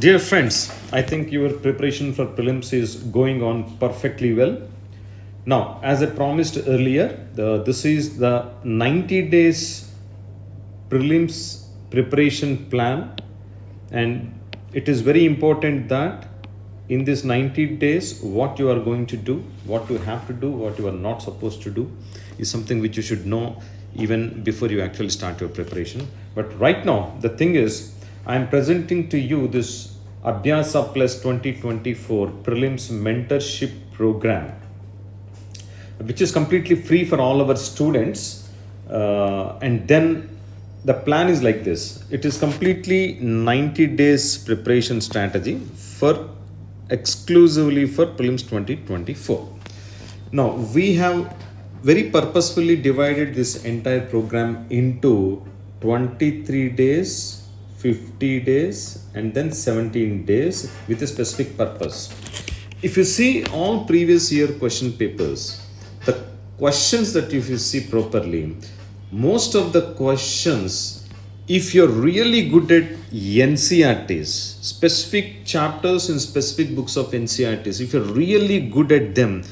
Dear friends, I think your preparation for prelims is going on perfectly well. Now, as I promised earlier, this is the 90 days prelims preparation plan, and it is very important that in this 90 days, what you are going to do, what you have to do, what you are not supposed to do, is something which you should know even before you actually start your preparation. But right now, the thing is, I am presenting to you this ABHYASA Plus 2024 Prelims Mentorship Program, which is completely free for all our students. And then the plan is like this. It is completely 90 days preparation strategy for exclusively for Prelims 2024. Now, we have very purposefully divided this entire program into 23 days, 50 days, and then 17 days with a specific purpose. If you see all previous year question papers, the questions that if you see properly, most of the questions, if you're really good at NCERTs, specific chapters in specific books of NCERTs, if you're really good at them,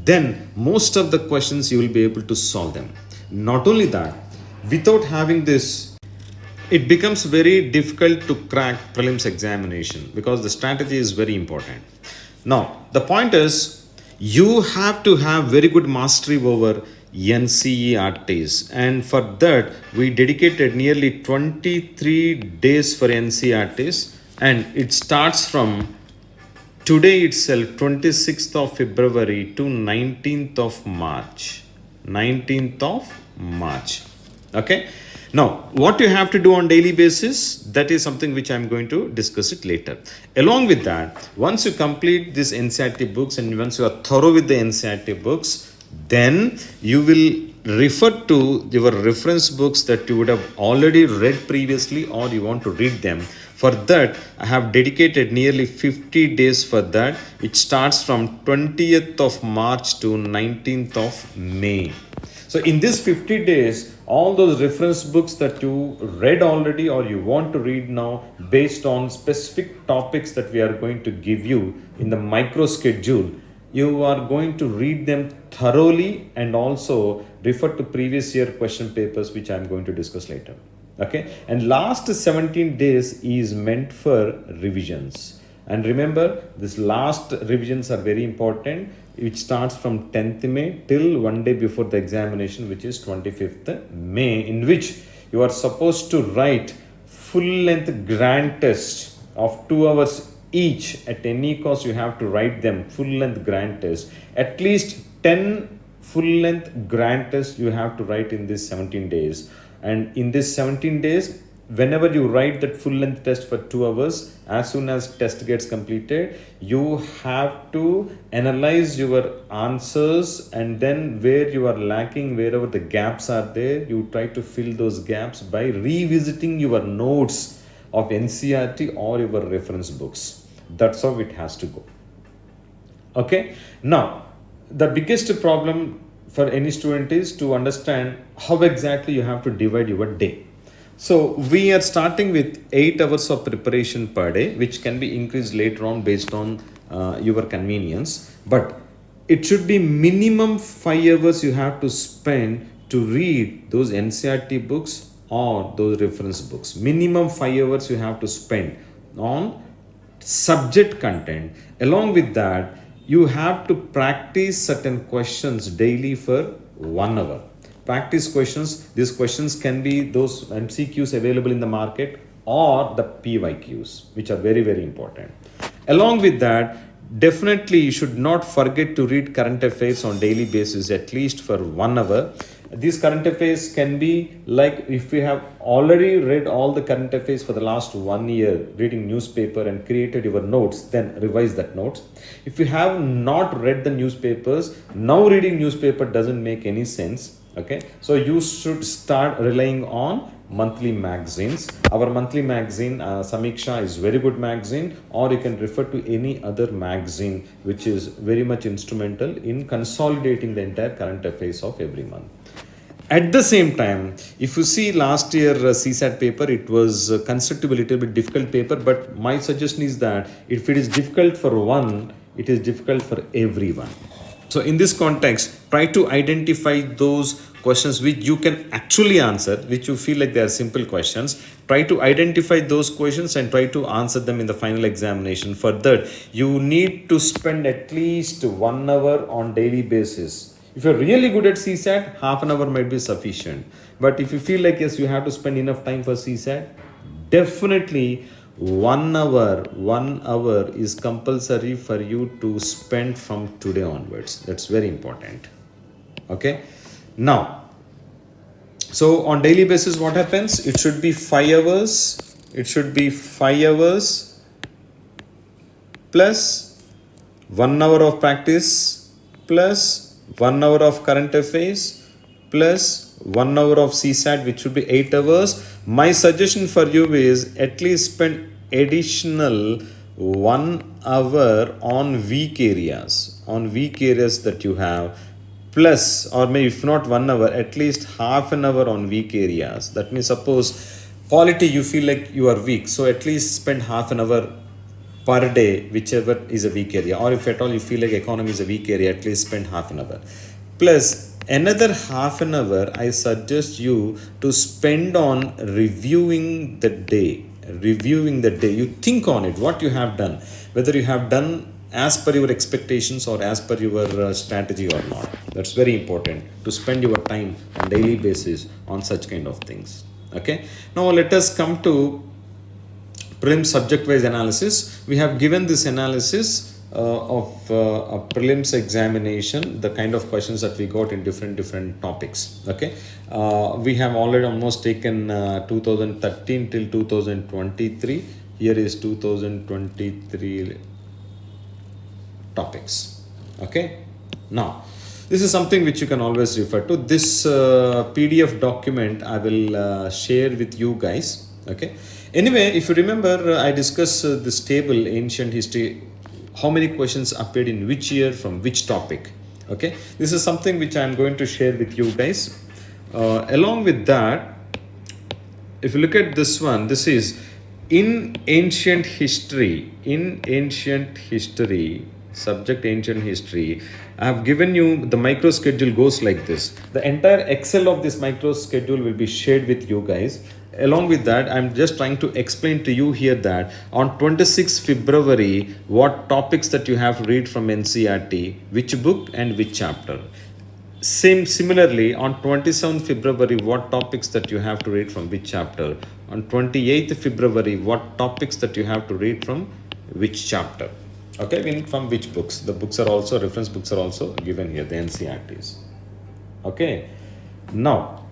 then most of the questions you will be able to solve them. Not only that, without having this, it becomes very difficult to crack prelims examination because the strategy is very important. Now, the point is, you have to have very good mastery over NCERTs, and for that we dedicated nearly 23 days for NCERTs, and it starts from today itself, 26th of February to 19th of March. 19th of March. Okay. Now, what you have to do on daily basis, that is something which I am going to discuss it later. Along with that, once you complete this NCERT books and once you are thorough with the NCERT books, then you will refer to your reference books that you would have already read previously or you want to read them. For that, I have dedicated nearly 50 days for that, which starts from 20th of March to 19th of May. So in this 50 days, all those reference books that you read already or you want to read now based on specific topics that we are going to give you in the micro schedule, you are going to read them thoroughly and also refer to previous year question papers, which I am going to discuss later. Okay, and last 17 days is meant for revisions. And remember, this last revisions are very important, which starts from 10th May till one day before the examination, which is 25th May, in which you are supposed to write full-length grand test of 2 hours each. At any cost, you have to write them full-length grand test. At least 10 full-length grand tests you have to write in these 17 days. And in this 17 days, whenever you write that full length test for 2 hours, as soon as test gets completed, you have to analyze your answers, and then where you are lacking, wherever the gaps are there, you try to fill those gaps by revisiting your notes of NCERT or your reference books. That's how it has to go. Okay. Now, the biggest problem for any student is to understand how exactly you have to divide your day. So we are starting with 8 hours of preparation per day, which can be increased later on based on your convenience. But it should be minimum 5 hours you have to spend to read those NCERT books or those reference books. Minimum 5 hours you have to spend on subject content. Along with that, you have to practice certain questions daily for 1 hour. Practice questions. These questions can be those MCQs available in the market or the PYQs, which are very, very important. Along with that, definitely you should not forget to read current affairs on daily basis, at least for 1 hour. These current affairs can be like, if you have already read all the current affairs for the last 1 year, reading newspaper and created your notes, then revise that notes. If you have not read the newspapers, now reading newspaper doesn't make any sense. Okay, so you should start relying on monthly magazines. Our monthly magazine, Samiksha, is very good magazine, or you can refer to any other magazine which is very much instrumental in consolidating the entire current affairs of every month. At the same time, if you see last year CSAT paper, it was considered to be a little bit difficult paper, but my suggestion is that if it is difficult for one, it is difficult for everyone. So in this context, try to identify those questions which you can actually answer, which you feel like they are simple questions. Try to identify those questions and try to answer them in the final examination. For that, you need to spend at least 1 hour on daily basis. If you're really good at CSAT, half an hour might be sufficient. But if you feel like yes, you have to spend enough time for CSAT, definitely 1 hour is compulsory for you to spend from today onwards. That's very important. Okay. Now, so on daily basis, what happens? It should be 5 hours. It should be 5 hours plus 1 hour of practice plus 1 hour of current affairs plus 1 hour of CSAT, which should be 8 hours. My suggestion for you is at least spend additional 1 hour on weak areas that you have, plus, or maybe if not 1 hour, at least half an hour on weak areas. That means suppose quality you feel like you are weak, so at least spend half an hour per day, whichever is a weak area, or if at all you feel like economy is a weak area, at least spend half an hour. Plus another half an hour I suggest you to spend on reviewing the day. You think on it, what you have done, whether you have done as per your expectations or as per your strategy or not. That's very important, to spend your time on daily basis on such kind of things. Okay, now let us come to prelim subject wise analysis. We have given this analysis of a prelims examination, the kind of questions that we got in different topics. Okay, we have already almost taken 2013 till 2023. Here is 2023 topics. Okay, now this is something which you can always refer to. This PDF document I will share with you guys. Okay, anyway, if you remember, I discussed this table, ancient history, how many questions appeared in which year from which topic. Okay, this is something which I am going to share with you guys. Along with that, if you look at this one, this is in ancient history, subject ancient history. I have given you the micro schedule goes like this. The entire Excel of this micro schedule will be shared with you guys. Along with that, I'm just trying to explain to you here that on 26 February, what topics that you have to read from NCERT, which book and which chapter. Similarly, on 27th February, what topics that you have to read from which chapter. On 28th February, what topics that you have to read from which chapter. Okay, from which books. The books are also, reference books are also given here, the NCERTs. Okay, now,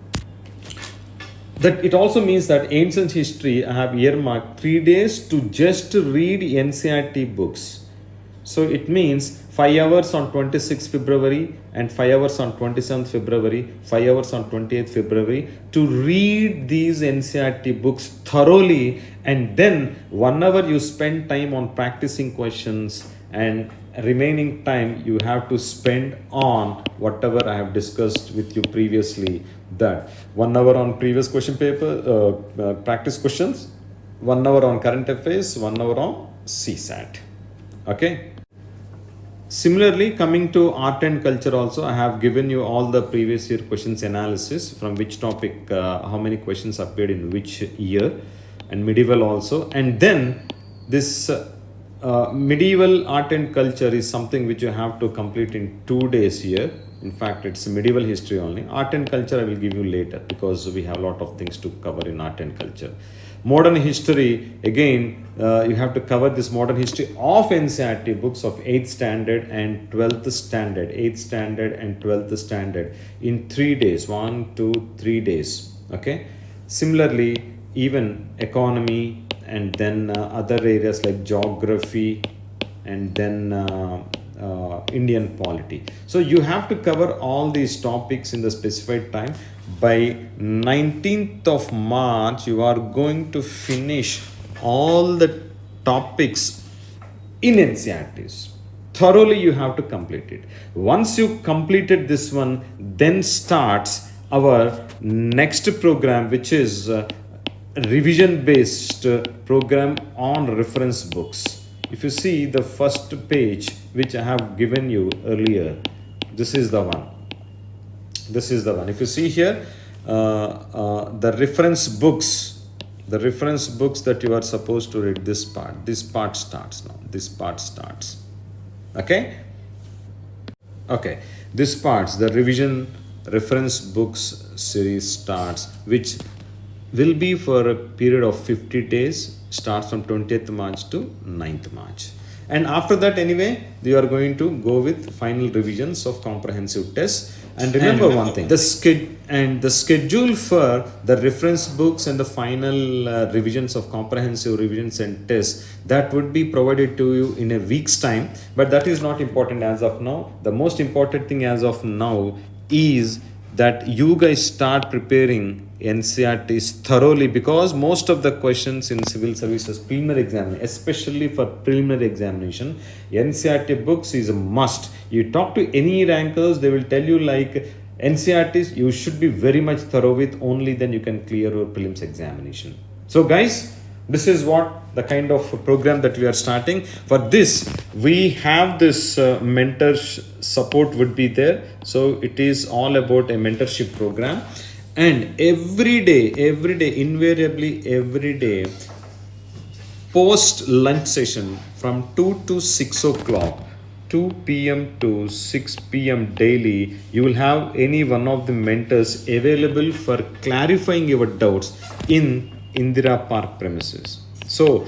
that it also means that ancient history, I have earmarked 3 days to just read NCERT books. So it means 5 hours on 26th February and 5 hours on 27th February, 5 hours on 28th February to read these NCERT books thoroughly, and then 1 hour you spend time on practicing questions, and remaining time you have to spend on whatever I have discussed with you previously, that 1 hour on previous question paper, practice questions, 1 hour on current affairs, 1 hour on CSAT. Okay. Similarly, coming to art and culture also, I have given you all the previous year questions analysis, from which topic, how many questions appeared in which year, and medieval also. And then this medieval art and culture is something which you have to complete in 2 days here. In fact, it's medieval history only. Art and culture I will give you later, because we have a lot of things to cover in art and culture. Modern history, again, you have to cover this modern history of NCERT books of 8th standard and 12th standard, 8th standard and 12th standard in 3 days, 1, 2, 3 days. Okay. Similarly, even economy, and then other areas like geography, and then Indian polity. So you have to cover all these topics in the specified time. By 19th of March, you are going to finish all the topics in NCERTs. Thoroughly you have to complete it. Once you completed this one, then starts our next program, which is revision based program on reference books. If you see the first page which I have given you earlier, this is the one. This is the one. If you see here, the reference books that you are supposed to read, this part starts now. This part starts. Okay. This part, the revision reference books series starts, which will be for a period of 50 days, starts from 20th March to 9th March. And after that, anyway, you are going to go with final revisions of comprehensive tests. And remember one thing, the schedule for the reference books and the final revisions of comprehensive revisions and tests, that would be provided to you in a week's time. But that is not important as of now. The most important thing as of now is that you guys start preparing NCERTs thoroughly, because most of the questions in civil services preliminary examination, especially for preliminary examination, NCERT books is a must. You talk to any rankers, they will tell you like NCERTs you should be very much thorough with, only then you can clear your prelims examination. So guys, this is what the kind of program that we are starting. For this, we have this mentor support would be there. So it is all about a mentorship program. And every day, invariably every day, post lunch session from 2 to 6 o'clock, 2 p.m. to 6 p.m. daily, you will have any one of the mentors available for clarifying your doubts in Indira Park premises. So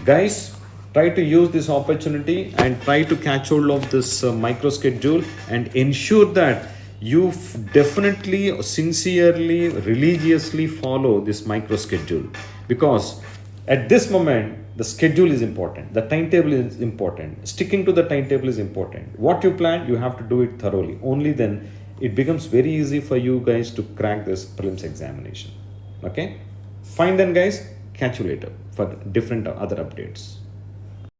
guys, try to use this opportunity and try to catch hold of this micro schedule and ensure that you definitely, sincerely, religiously follow this micro schedule, because at this moment the schedule is important, the timetable is important, sticking to the timetable is important. What you plan, you have to do it thoroughly. Only then it becomes very easy for you guys to crack this prelims examination. Okay, fine then guys, catch you later for different other updates.